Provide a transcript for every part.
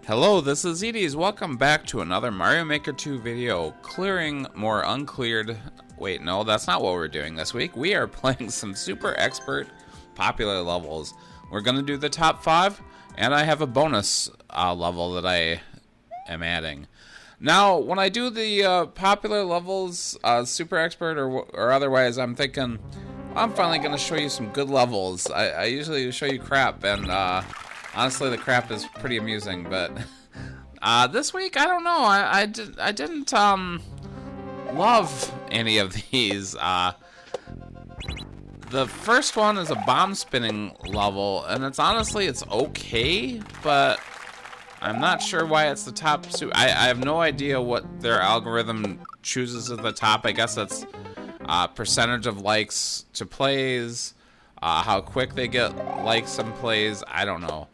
Hello, this is Edie's. Welcome back to another Mario Maker 2 video, clearing more uncleared... Wait, no, that's not what we're doing this week. We are playing some super expert popular levels. We're going to do the top 5, and I have a bonus level that I am adding. Now, when I do the popular levels, super expert or otherwise, I'm thinking, I'm finally going to show you some good levels. I usually show you crap, and honestly, the crap is pretty amusing, but this week, I don't know. I didn't love any of these. The first one is a bomb spinning level, and it's okay, but I'm not sure why it's the top. I have no idea what their algorithm chooses at the top. I guess it's percentage of likes to plays, how quick they get likes and plays. I don't know.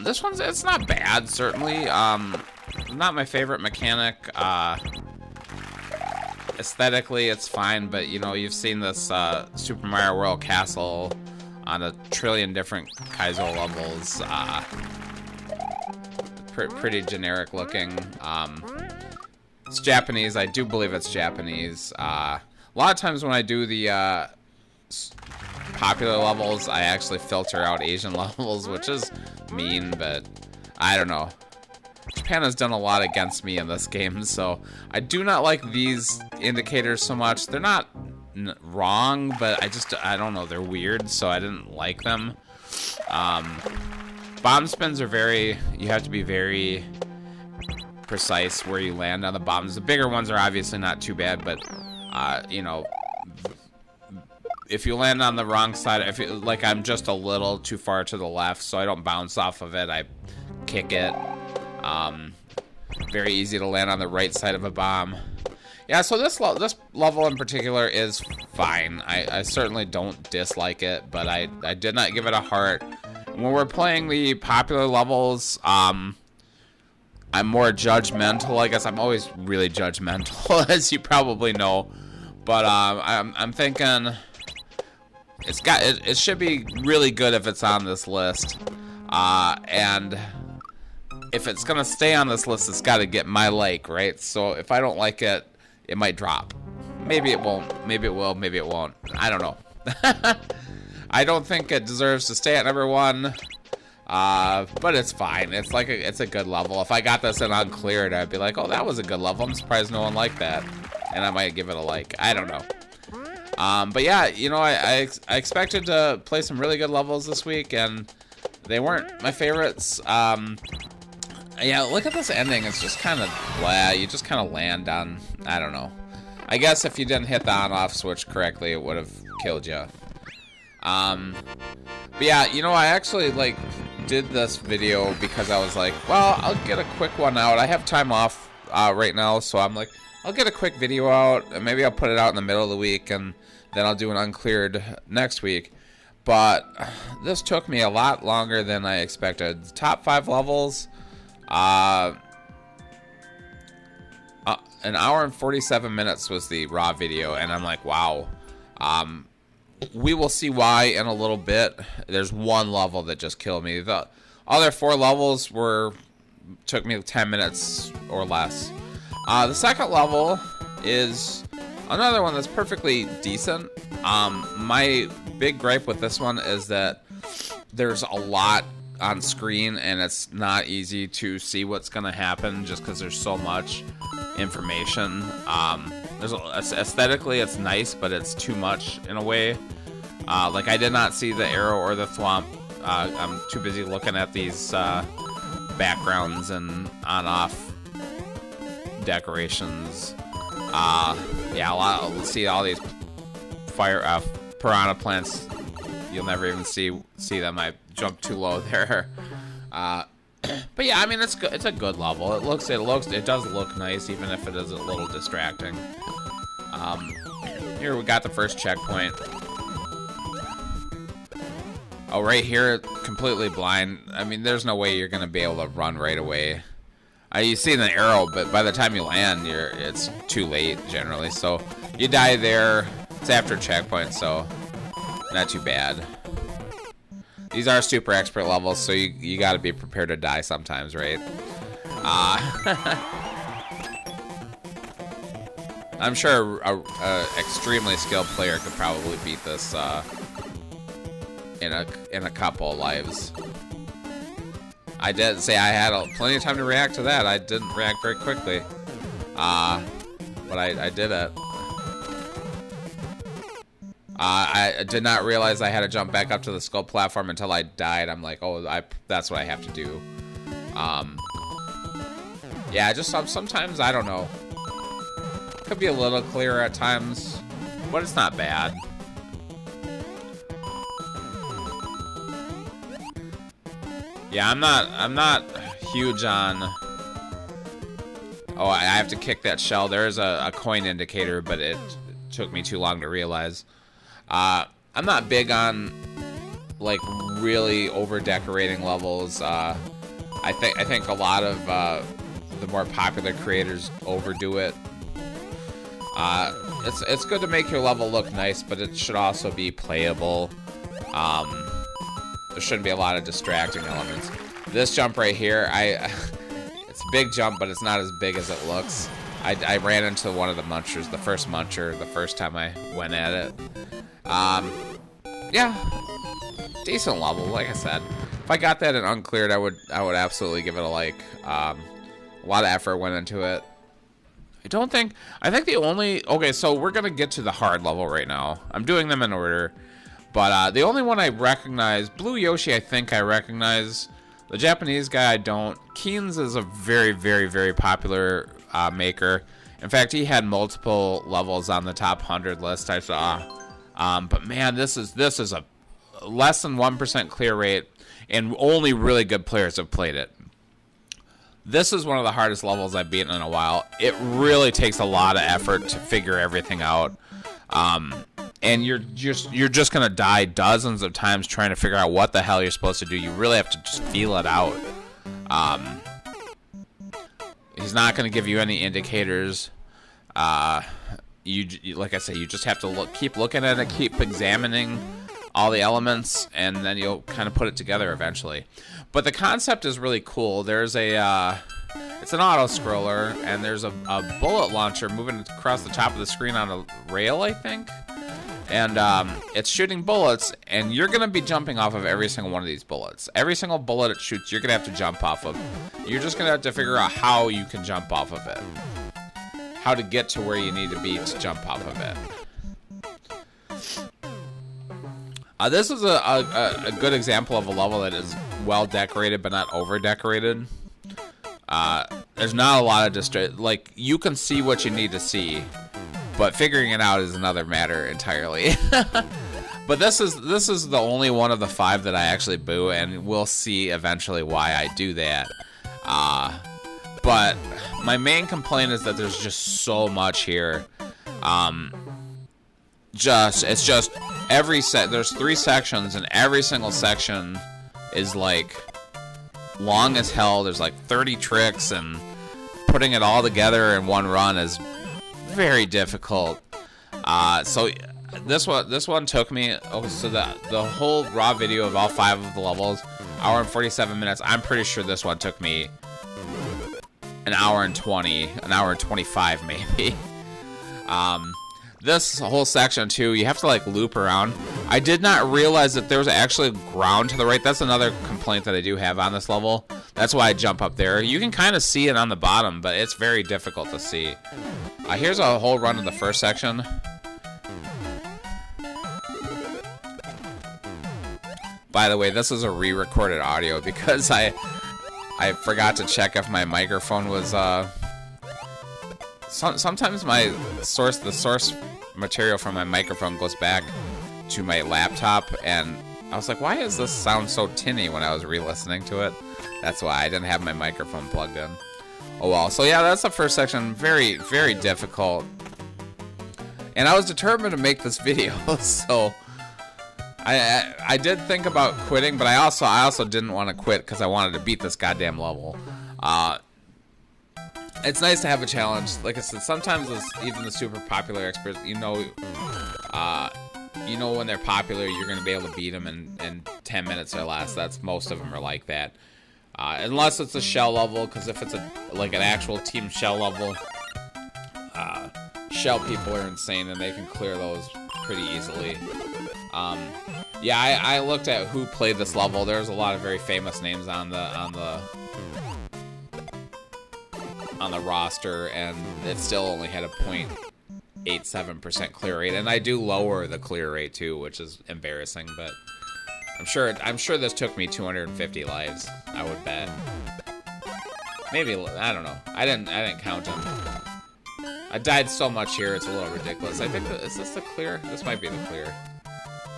This one's, it's not bad, certainly. Not my favorite mechanic. Aesthetically, it's fine, but you know, you've seen this Super Mario World Castle on a trillion different Kaizo levels. Pretty generic looking. It's Japanese. I do believe it's Japanese. A lot of times when I do the popular levels, I actually filter out Asian levels, which is mean, but I don't know. Japan has done a lot against me in this game, so I do not like these indicators so much. They're not wrong, but I don't know, they're weird, so I didn't like them. Bomb spins are you have to be very precise where you land on the bombs. The bigger ones are obviously not too bad, but you know, if you land on the wrong side, like I'm just a little too far to the left, so I don't bounce off of it, I kick it. Very easy to land on the right side of a bomb. Yeah, so this level in particular is fine. I certainly don't dislike it, but I did not give it a heart. When we're playing the popular levels, I'm more judgmental. I guess I'm always really judgmental, as you probably know. But I'm thinking it should be really good if it's on this list, and if it's gonna stay on this list, it's got to get my like, right? So if I don't like it, it might drop. Maybe it won't. Maybe it will. Maybe it won't. I don't know. I don't think it deserves to stay at number 1, but it's fine. It's a good level. If I got this and uncleared, I'd be like, oh, that was a good level. I'm surprised no one liked that, and I might give it a like. I don't know. But yeah, you know, I expected to play some really good levels this week, and they weren't my favorites. Yeah, look at this ending. It's just kind of blah. You just kind of land on, I don't know. I guess if you didn't hit the on-off switch correctly, it would have killed you. But yeah, you know, I actually, like, did this video because I was like, well, I'll get a quick one out. I have time off right now, so I'm like, I'll get a quick video out, and maybe I'll put it out in the middle of the week, and then I'll do an uncleared next week. But this took me a lot longer than I expected. The top 5 levels... an hour and 47 minutes was the raw video, and I'm like, wow. We will see why in a little bit. There's one level that just killed me. The other 4 levels took me 10 minutes or less. The second level is another one that's perfectly decent. My big gripe with this one is that there's a lot on screen, and it's not easy to see what's gonna happen just because there's so much information. Aesthetically, it's nice, but it's too much in a way. Like, I did not see the arrow or the thwomp. I'm too busy looking at these backgrounds and on-off decorations. Yeah, see all these piranha plants. You'll never even see them. I jumped too low there. But yeah, I mean, it's good. It's a good level. It does look nice, even if it is a little distracting. Here we got the first checkpoint. Oh, right here, completely blind. I mean, there's no way you're gonna be able to run right away. You see the arrow, but by the time you land, it's too late generally. So you die there. It's after checkpoint, so not too bad. These are super expert levels, so you got to be prepared to die sometimes, right? I'm sure a extremely skilled player could probably beat this in a couple of lives. I did say I had plenty of time to react to that. I didn't react very quickly, but I did it. I did not realize I had to jump back up to the skull platform until I died. I'm like, oh, that's what I have to do. Yeah, just sometimes, I don't know. Could be a little clearer at times, but it's not bad. Yeah, I'm not huge on... Oh, I have to kick that shell. There is a coin indicator, but it took me too long to realize. I'm not big on like really over decorating levels. I think a lot of the more popular creators overdo it. It's good to make your level look nice, but it should also be playable. There shouldn't be a lot of distracting elements. This jump right here, it's a big jump, but it's not as big as it looks. I ran into one of the munchers, the first muncher, the first time I went at it. Yeah, decent level, like I said. If I got that in uncleared, I would absolutely give it a like. A lot of effort went into it. I think the only... Okay, so we're going to get to the hard level right now. I'm doing them in order. But the only one I recognize... Blue Yoshi, I think I recognize. The Japanese guy, I don't. Keenz is a very, very, very popular maker. In fact, he had multiple levels on the top 100 list I saw. But man, this is a less than 1% clear rate, and only really good players have played it. This is one of the hardest levels I've beaten in a while. It really takes a lot of effort to figure everything out. And you're just gonna die dozens of times trying to figure out what the hell you're supposed to do. You really have to just feel it out. He's not gonna give you any indicators. You like I say, you just have to keep looking at it, keep examining all the elements, and then you'll kind of put it together eventually. But the concept is really cool. There's it's an auto scroller, and there's a bullet launcher moving across the top of the screen on a rail, I think. And it's shooting bullets, and you're gonna be jumping off of every single one of these bullets. Every single bullet it shoots, you're gonna have to jump off of. You're just gonna have to figure out how you can jump off of it. How to get to where you need to be to jump off of it. This is a good example of a level that is well decorated but not over decorated. There's not a lot of like, you can see what you need to see, but figuring it out is another matter entirely. But this is the only one of the 5 that I actually boo, and we'll see eventually why I do that. But my main complaint is that there's just so much here. It's just there's 3 sections, and every single section is like long as hell. There's like 30 tricks, and putting it all together in one run is very difficult. So this one took me, so the whole raw video of all 5 of the levels, hour and 47 minutes. I'm pretty sure this one took me an hour and 20, an hour and 25 maybe. This whole section too, you have to like loop around. I did not realize that there was actually ground to the right. That's another complaint that I do have on this level. That's why I jump up there. You can kind of see it on the bottom, but it's very difficult to see. Here's a whole run of the first section. By the way, this is a re-recorded audio because I forgot to check if my microphone was sometimes the source material from my microphone goes back to my laptop, and I was like, why does this sound so tinny when I was re-listening to it? That's why I didn't have my microphone plugged in. Oh well, so yeah, that's the first section. Very, very difficult. And I was determined to make this video, so I did think about quitting, but I also didn't want to quit because I wanted to beat this goddamn level. It's nice to have a challenge. Like I said, sometimes even the super popular experts, you know when they're popular, you're going to be able to beat them and 10 minutes or less. That's most of them are like that. Unless it's a shell level, because if it's like an actual team shell level, shell people are insane and they can clear those pretty easily. Yeah, I looked at who played this level. There's a lot of very famous names on the roster, and it still only had a 0.87% clear rate. And I do lower the clear rate too, which is embarrassing, but I'm sure this took me 250 lives, I would bet. Maybe, I don't know. I didn't count them. I died so much here, it's a little ridiculous. I think is this the clear? This might be the clear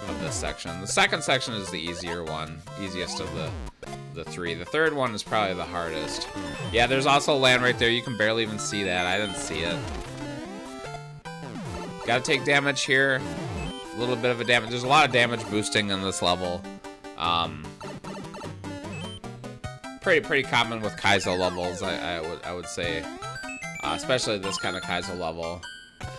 of this section. The second section is the easier one, easiest of the three. The third one is probably the hardest. Yeah, there's also land right there. You can barely even see that. I didn't see it. Gotta take damage here. A little bit of a damage. There's a lot of damage boosting in this level. Pretty common with Kaizo levels, I would say. Especially this kind of Kaizo level.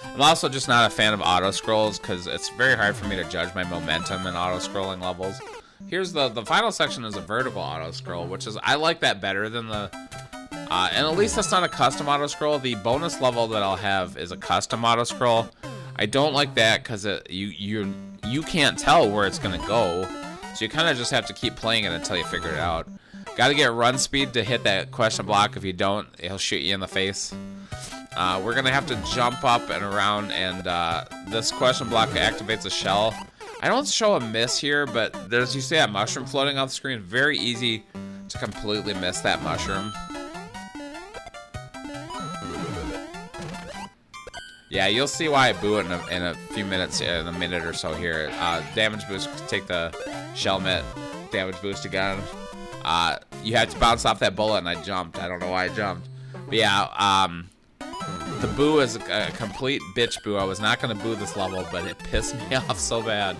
I'm also just not a fan of auto-scrolls because it's very hard for me to judge my momentum in auto-scrolling levels. Here's the final section is a vertical auto-scroll, which is, I like that better than the... and at least it's not a custom auto-scroll. The bonus level that I'll have is a custom auto-scroll. I don't like that because you can't tell where it's going to go. So you kind of just have to keep playing it until you figure it out. Got to get run speed to hit that question block. If you don't, he'll shoot you in the face. We're going to have to jump up and around, and this question block activates a shell. I don't show a miss here, but you see that mushroom floating off the screen. Very easy to completely miss that mushroom. Yeah, you'll see why I boo it in a few minutes, in a minute or so here. Damage boost, take the shell mitt, damage boost again. You had to bounce off that bullet, and I jumped. I don't know why I jumped. But yeah, the boo is a complete bitch boo. I was not going to boo this level, but it pissed me off so bad.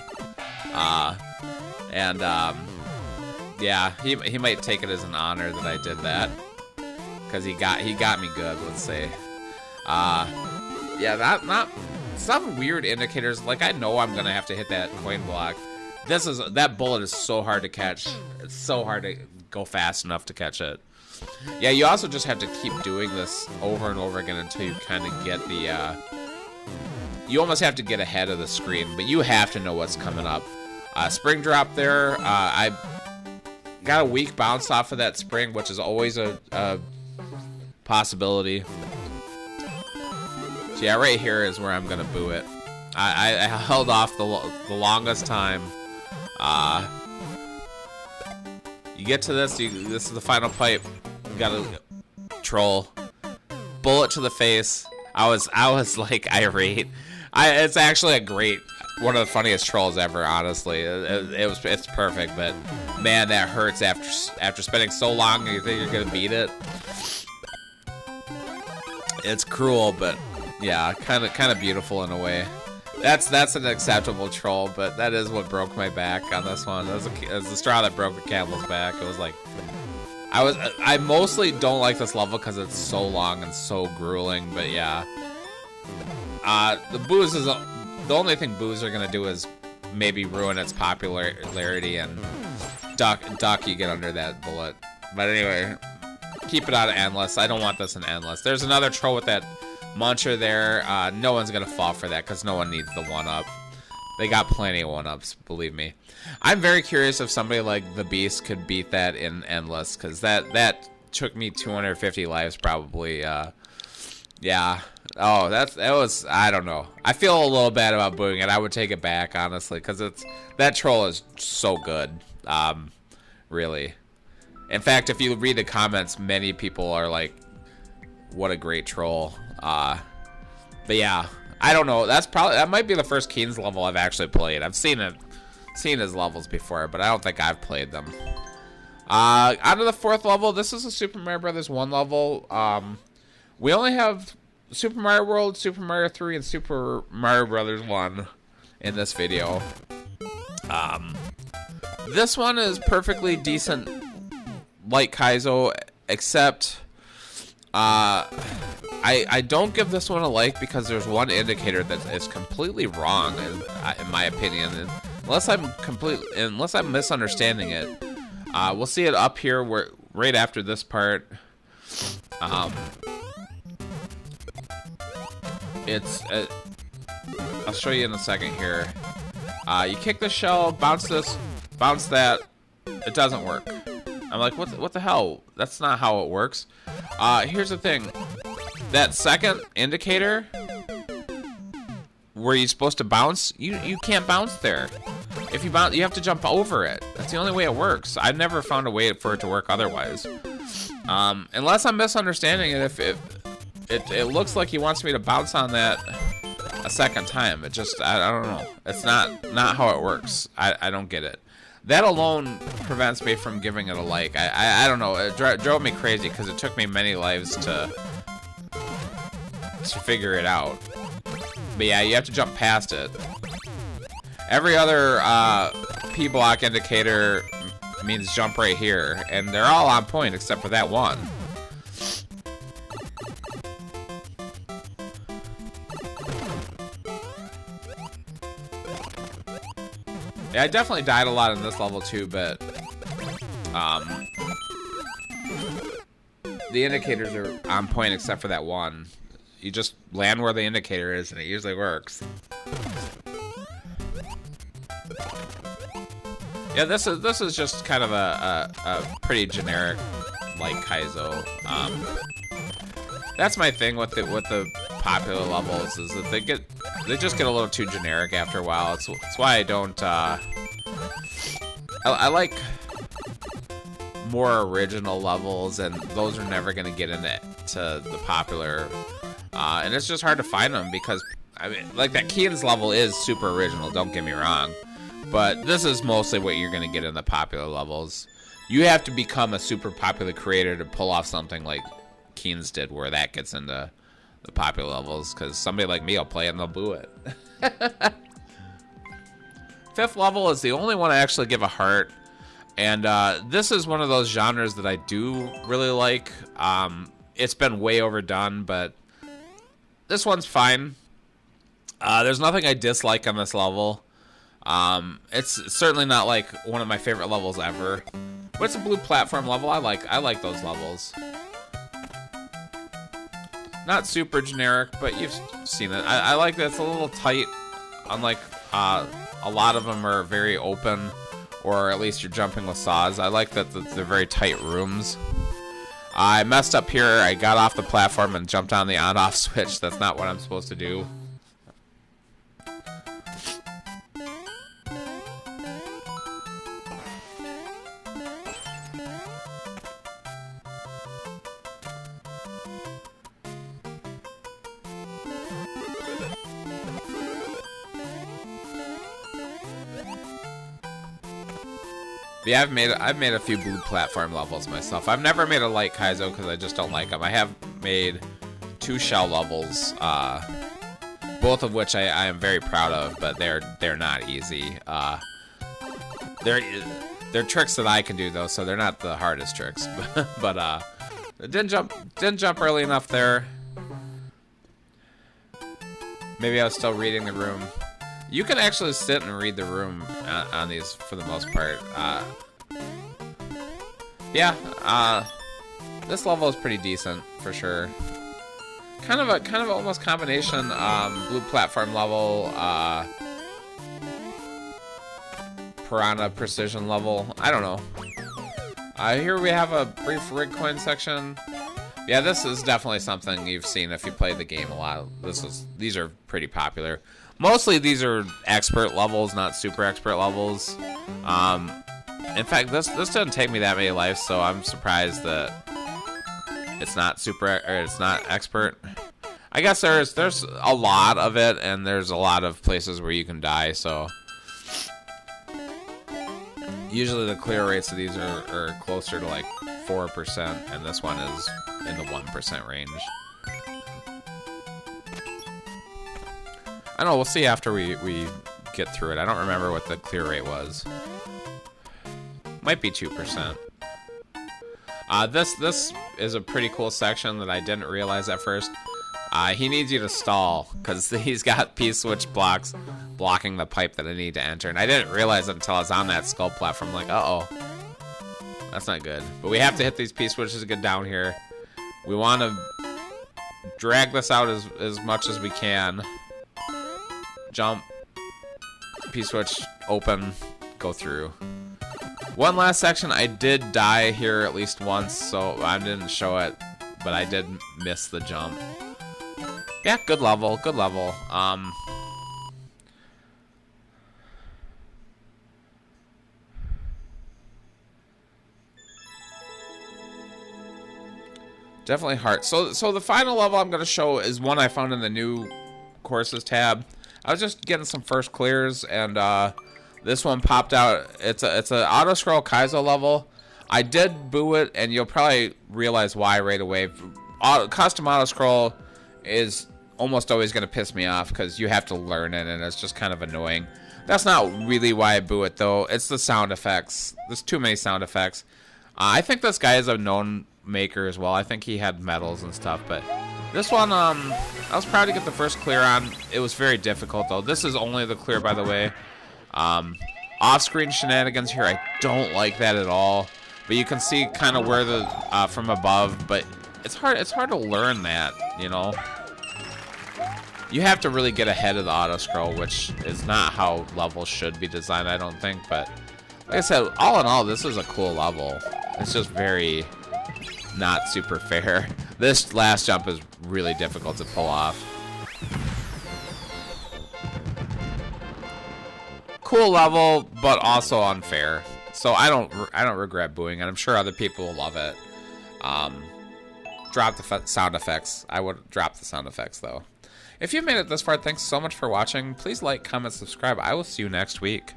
Yeah, he might take it as an honor that I did that. Because he got me good, let's say. Yeah, not some weird indicators. Like, I know I'm going to have to hit that coin block. That bullet is so hard to catch. It's so hard to go fast enough to catch it. Yeah, you also just have to keep doing this over and over again until you kind of get the, you almost have to get ahead of the screen, but you have to know what's coming up. Spring drop there. I got a weak bounce off of that spring, which is always a possibility. So yeah, right here is where I'm going to boo it. I held off the longest time. You get to this, this is the final pipe. You gotta troll. Bullet to the face. I was like irate. It's actually one of the funniest trolls ever, honestly. It's perfect, but man, that hurts after spending so long and you think you're gonna beat it. It's cruel, but yeah, kind of beautiful in a way. That's an acceptable troll, but that is what broke my back on this one. It was the straw that broke the camel's back. It was like, I mostly don't like this level because it's so long and so grueling, but yeah. The boos is, the only thing boos are gonna do is maybe ruin its popularity and duck you get under that bullet. But anyway, keep it out of endless. I don't want this in endless. There's another troll with that muncher there. No one's gonna fall for that because no one needs the 1-up. They got plenty of 1-ups, believe me. I'm very curious if somebody like the Beast could beat that in endless, because that took me 250 lives probably. Yeah. Oh, that was, I don't know. I feel a little bad about booing it. I would take it back, honestly, because that troll is so good. Really. In fact, if you read the comments, many people are like, what a great troll. But yeah, I don't know. That might be the first Keen's level I've actually played. I've seen his levels before, but I don't think I've played them. On to the 4th level. This is a Super Mario Brothers 1 level. We only have Super Mario World, Super Mario 3, and Super Mario Brothers 1 in this video. This one is perfectly decent, like Kaizo, except I don't give this one a like because there's one indicator that is completely wrong, in my opinion. And unless I'm misunderstanding it. We'll see it up here where right after this part. I'll show you in a second here. You kick the shell, bounce this, bounce that. It doesn't work. I'm like, what the hell? That's not how it works. Here's the thing. That second indicator where you're supposed to bounce, you can't bounce there. If you bounce, you have to jump over it. That's the only way it works. I've never found a way for it to work otherwise. Unless I'm misunderstanding it, if it looks like he wants me to bounce on that a second time. It just, I don't know. It's not how it works. I don't get it. That alone prevents me from giving it a like. I don't know. It drove me crazy because it took me many lives to figure it out. But yeah, you have to jump past it. Every other P block indicator means jump right here, and they're all on point except for that one. Yeah, I definitely died a lot in this level too, but the indicators are on point except for that one. You just land where the indicator is, and it usually works. Yeah, this is just kind of a pretty generic like Kaizo. That's my thing with the popular levels is that they just get a little too generic after a while. It's why I don't. I like more original levels, and those are never gonna get into the popular. And it's just hard to find them because I mean, like that Kian's level is super original. Don't get me wrong. But this is mostly what you're going to get in the popular levels. You have to become a super popular creator to pull off something like Keen's did, where that gets into the popular levels, because somebody like me will play it and they'll boo it. Fifth level is the only one I actually give a heart. And this is one of those genres that I do really like. It's been way overdone, but this one's fine. There's nothing I dislike on this level. It's certainly not like one of my favorite levels ever, but it's a blue platform level. I like those levels. Not super generic, but you've seen it. I like that it's a little tight, unlike a lot of them are very open, or at least you're jumping with saws. I like that they're very tight rooms. I messed up here. I got off the platform and jumped on the on-off switch. That's not what I'm supposed to do. Yeah, I've made a few blue platform levels myself. I've never made a light Kaizo because I just don't like them. I have made 2 shell levels, both of which I am very proud of, but they're not easy. They're tricks that I can do though, so they're not the hardest tricks. But didn't jump early enough there. Maybe I was still reading the room. You can actually sit and read the room on these for the most part. This level is pretty decent for sure. Kind of almost combination blue platform level, Piranha precision level. I don't know. Here we have a brief rig coin section. Yeah, this is definitely something you've seen if you play the game a lot. These are pretty popular. Mostly these are expert levels, not super expert levels. In fact, this doesn't take me that many lives, so I'm surprised that it's not it's not expert. I guess there's a lot of it, and there's a lot of places where you can die. So usually the clear rates of these are closer to like 4%, and this one is in the 1% range. I don't know, we'll see after we get through it. I don't remember what the clear rate was. Might be 2%. This is a pretty cool section that I didn't realize at first. He needs you to stall because he's got P-switch blocks blocking the pipe that I need to enter. And I didn't realize it until I was on that skull platform. I'm like, uh-oh. That's not good. But we have to hit these P-switches to get down here. We want to drag this out as much as we can. Jump. P-switch, open, go through. One last section, I did die here at least once, so I didn't show it, but I did miss the jump. Yeah, good level, good level. Definitely hard. So the final level I'm going to show is one I found in the new courses tab. I was just getting some first clears, and this one popped out. It's a auto scroll Kaizo level. I did boo it, and you'll probably realize why right away. Custom auto scroll is almost always going to piss me off because you have to learn it, and it's just kind of annoying. That's not really why I boo it though. It's the sound effects. There's too many sound effects. I think this guy is a known maker as well. I think he had medals and stuff, but this one, I was proud to get the first clear on. It was very difficult though. This is only the clear, by the way. Off-screen shenanigans here, I don't like that at all. But you can see kind of where the from above, but it's hard to learn that, you know. You have to really get ahead of the auto scroll, which is not how levels should be designed, I don't think. But like I said, all in all, this is a cool level. It's just very not super fair. This last jump is really difficult to pull off. Cool level, but also unfair. So I don't regret booing it. I'm sure other people will love it. Drop the sound effects. I would drop the sound effects though. If you've made it this far, thanks so much for watching. Please like, comment, subscribe. I will see you next week.